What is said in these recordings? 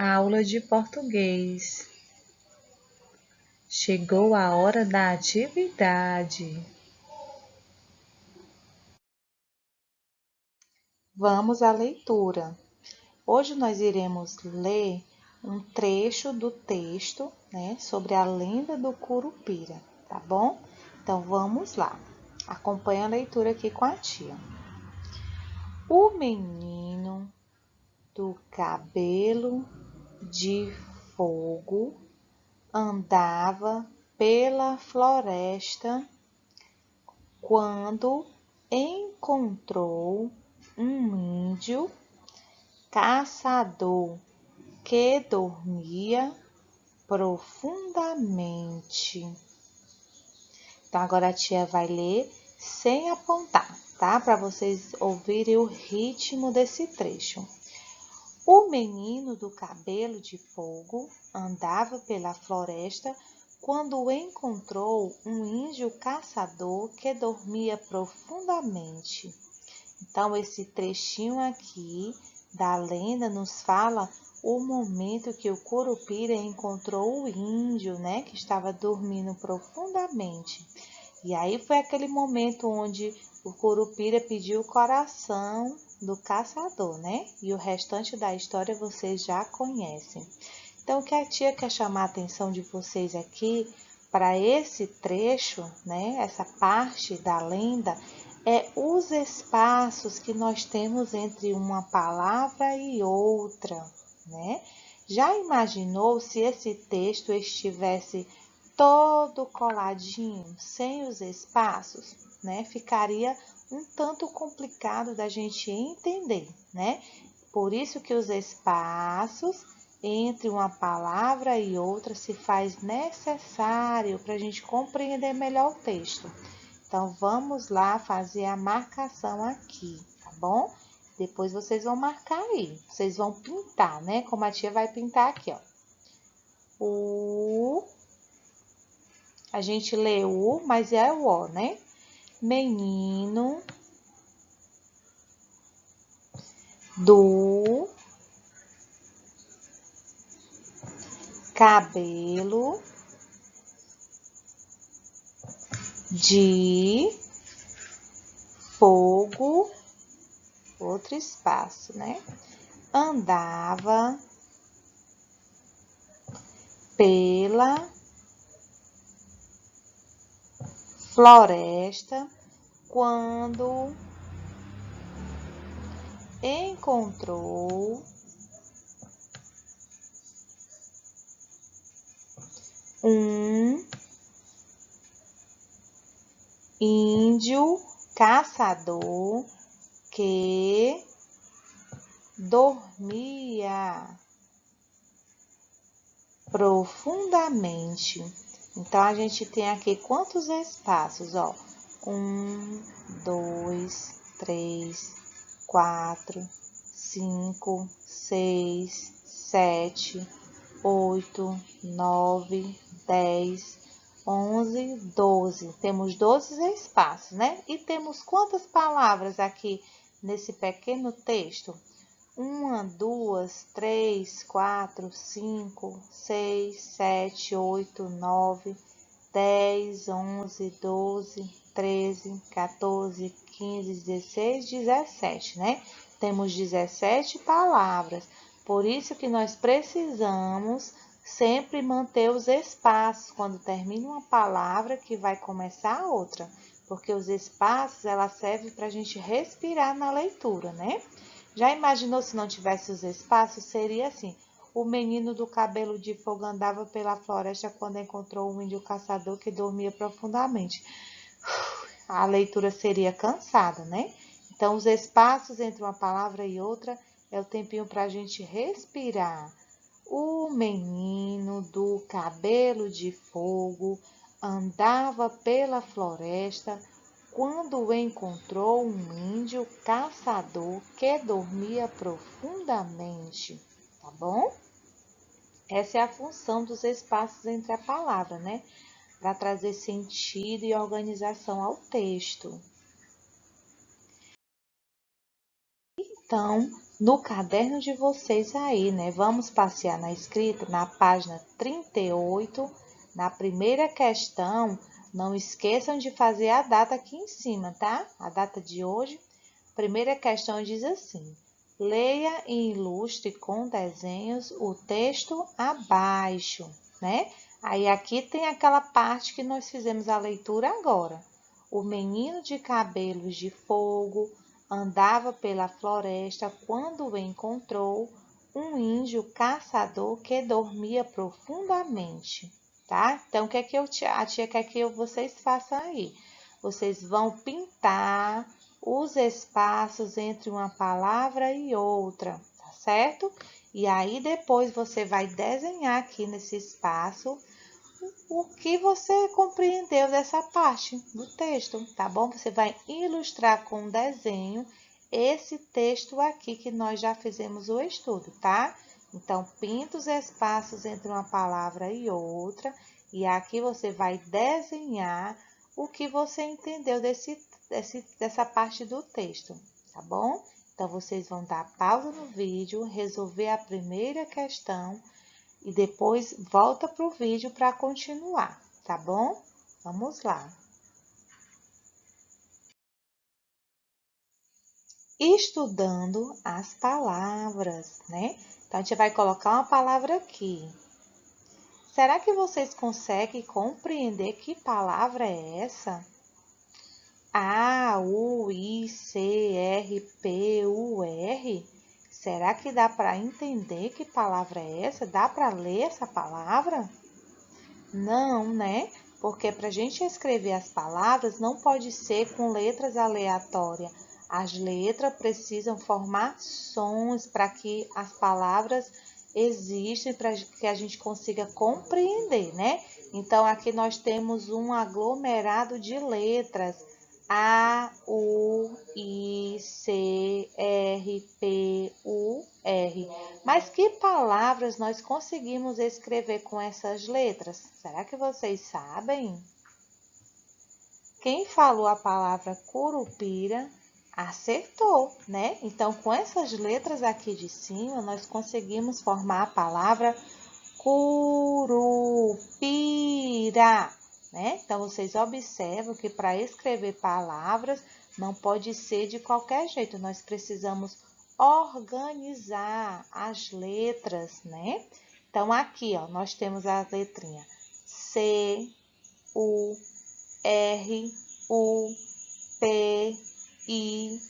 Aula de português. Chegou a hora da atividade. Vamos à leitura. Hoje nós iremos ler um trecho do texto, sobre a lenda do Curupira, tá bom? Então vamos lá. Acompanhe a leitura aqui com a tia. O menino do cabelo de fogo andava pela floresta quando encontrou um índio caçador que dormia profundamente. Então, agora a tia vai ler sem apontar, tá? Para vocês ouvirem o ritmo desse trecho. O menino do cabelo de fogo andava pela floresta quando encontrou um índio caçador que dormia profundamente. Então, esse trechinho aqui da lenda nos fala o momento que o Curupira encontrou o índio, que estava dormindo profundamente. E aí foi aquele momento onde o Curupira pediu o coração do caçador, E o restante da história vocês já conhecem. Então, o que a tia quer chamar a atenção de vocês aqui para esse trecho, Essa parte da lenda, é os espaços que nós temos entre uma palavra e outra, Já imaginou se esse texto estivesse todo coladinho, sem os espaços, Ficaria um tanto complicado da gente entender, Por isso que os espaços entre uma palavra e outra se faz necessário para a gente compreender melhor o texto. Então, vamos lá fazer a marcação aqui, tá bom? Depois vocês vão marcar aí. Vocês vão pintar, Como a tia vai pintar aqui, ó. A gente lê o, mas é o ó, Menino do cabelo de fogo, outro espaço, Andava pela floresta quando encontrou um índio caçador que dormia profundamente. Então, a gente tem aqui quantos espaços, ó? 1, 2, 3, 4, 5, 6, 7, 8, 9, 10, 11, 12. Temos 12 espaços, E temos quantas palavras aqui nesse pequeno texto? 1, 2, 3, 4, 5, 6, 7, 8, 9, 10, 11, 12, 13, 14, 15, 16, 17, Temos 17 palavras. Por isso que nós precisamos sempre manter os espaços quando termina uma palavra que vai começar a outra. Porque os espaços, ela serve para a gente respirar na leitura, Já imaginou se não tivesse os espaços? Seria assim: o menino do cabelo de fogo andava pela floresta quando encontrou um índio caçador que dormia profundamente. A leitura seria cansada, Então, os espaços entre uma palavra e outra é o tempinho para a gente respirar. O menino do cabelo de fogo andava pela floresta quando encontrou um índio caçador que dormia profundamente, tá bom? Essa é a função dos espaços entre a palavra, Para trazer sentido e organização ao texto. Então, no caderno de vocês aí, né? Vamos passear na escrita, na página 38, na primeira questão. Não esqueçam de fazer a data aqui em cima, tá? A data de hoje. Primeira questão diz assim: leia e ilustre com desenhos o texto abaixo, né? Aí aqui tem aquela parte que nós fizemos a leitura agora. O menino de cabelos de fogo andava pela floresta quando o encontrou um índio caçador que dormia profundamente, tá? Então, o que é que a tia quer que vocês façam aí? Vocês vão pintar os espaços entre uma palavra e outra, tá certo? E aí depois você vai desenhar aqui nesse espaço o que você compreendeu dessa parte do texto, tá bom? Você vai ilustrar com um desenho esse texto aqui que nós já fizemos o estudo, tá? Então, pinta os espaços entre uma palavra e outra, e aqui você vai desenhar o que você entendeu dessa parte do texto, tá bom? Então, vocês vão dar pausa no vídeo, resolver a primeira questão e depois volta para o vídeo para continuar, tá bom? Vamos lá. Estudando as palavras, né? Então, a gente vai colocar uma palavra aqui. Será que vocês conseguem compreender que palavra é essa? A, U, I, C, R, P, U, R? Será que dá para entender que palavra é essa? Dá para ler essa palavra? Não, né? Porque para a gente escrever as palavras não pode ser com letras aleatórias. As letras precisam formar sons para que as palavras existem, para que a gente consiga compreender, né? Então, aqui nós temos um aglomerado de letras. A, U, I, C, R, P, U, R. Mas que palavras nós conseguimos escrever com essas letras? Será que vocês sabem? Quem falou a palavra curupira acertou, né? Então, com essas letras aqui de cima, nós conseguimos formar a palavra curupira, né? Então, vocês observam que para escrever palavras não pode ser de qualquer jeito, nós precisamos organizar as letras, né? Então, aqui, ó, nós temos a letrinha C, U, R, U, P, I,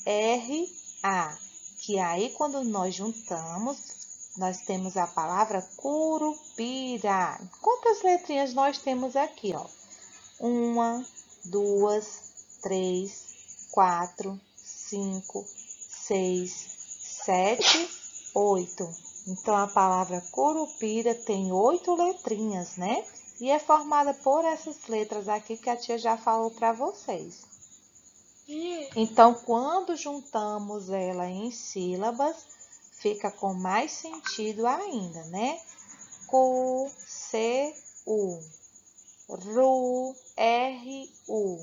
R, A, que aí quando nós juntamos, nós temos a palavra curupira. Quantas letrinhas nós temos aqui, ó? 1, 2, 3, 4, 5, 6, 7, 8. Então, a palavra curupira tem 8 letrinhas, né? E é formada por essas letras aqui que a tia já falou para vocês. Então, quando juntamos ela em sílabas, fica com mais sentido ainda, né? Cu, C, U, Ru, R, U,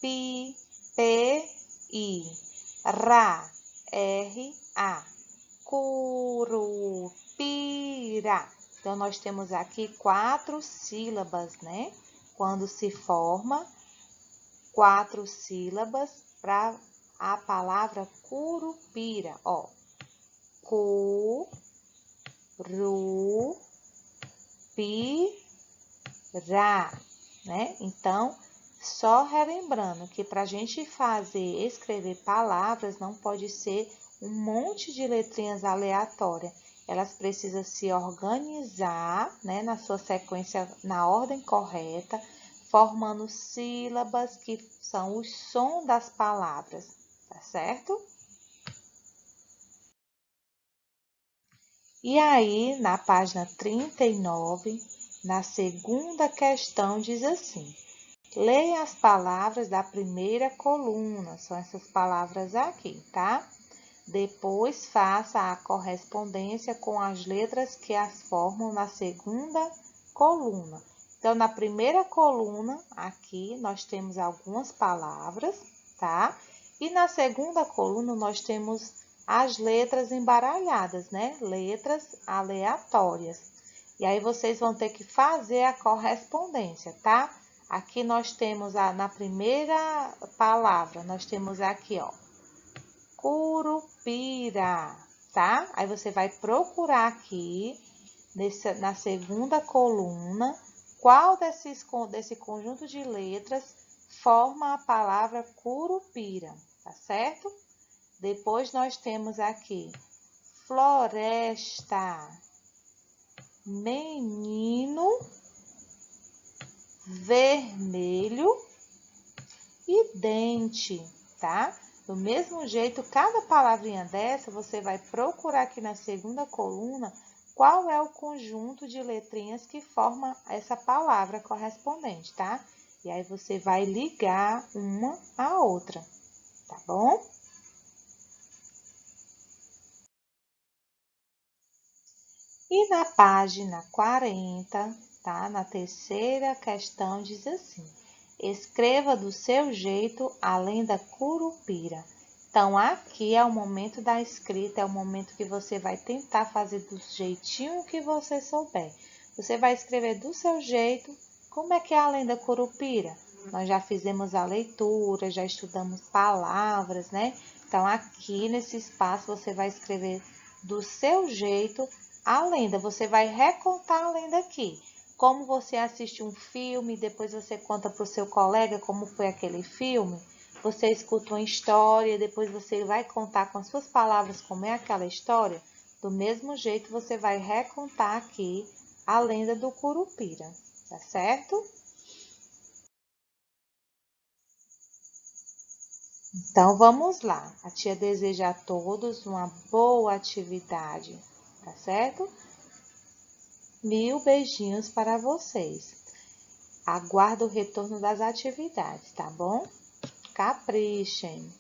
Pi, P, I, Ra, R, A, curupira. Então, nós temos aqui 4 sílabas, né? Quando se forma 4 sílabas para a palavra curupira, ó. Cu, ru, pi, ra, né? Então, só relembrando que para a gente escrever palavras, não pode ser um monte de letrinhas aleatórias. Elas precisam se organizar, né, na sua sequência, na ordem correta, formando sílabas que são o som das palavras, tá certo? E aí, na página 39, na segunda questão, diz assim: leia as palavras da primeira coluna, são essas palavras aqui, tá? Depois faça a correspondência com as letras que as formam na segunda coluna. Então, na primeira coluna, aqui, nós temos algumas palavras, tá? E na segunda coluna, nós temos as letras embaralhadas, né? Letras aleatórias. E aí vocês vão ter que fazer a correspondência, tá? Aqui nós temos na primeira palavra, nós temos aqui, ó, Curupira, tá? Aí você vai procurar aqui, na segunda coluna, qual desse conjunto de letras forma a palavra Curupira, tá certo? Depois nós temos aqui floresta, menino, vermelho e dente, tá? Do mesmo jeito, cada palavrinha dessa, você vai procurar aqui na segunda coluna qual é o conjunto de letrinhas que forma essa palavra correspondente, tá? E aí você vai ligar uma à outra, tá bom? E na página 40, tá? Na terceira questão, diz assim: escreva do seu jeito além da curupira. Então, aqui é o momento da escrita, é o momento que você vai tentar fazer do jeitinho que você souber. Você vai escrever do seu jeito. Como é que é além da curupira? Nós já fizemos a leitura, já estudamos palavras, né? Então, aqui nesse espaço, você vai escrever do seu jeito a lenda. Você vai recontar a lenda aqui. Como você assiste um filme, depois você conta para o seu colega como foi aquele filme. Você escuta uma história, depois você vai contar com as suas palavras como é aquela história. Do mesmo jeito, você vai recontar aqui a lenda do Curupira, tá certo? Então, vamos lá. A tia deseja a todos uma boa atividade, tá certo? 1000 beijinhos para vocês. Aguardo o retorno das atividades, tá bom? Caprichem!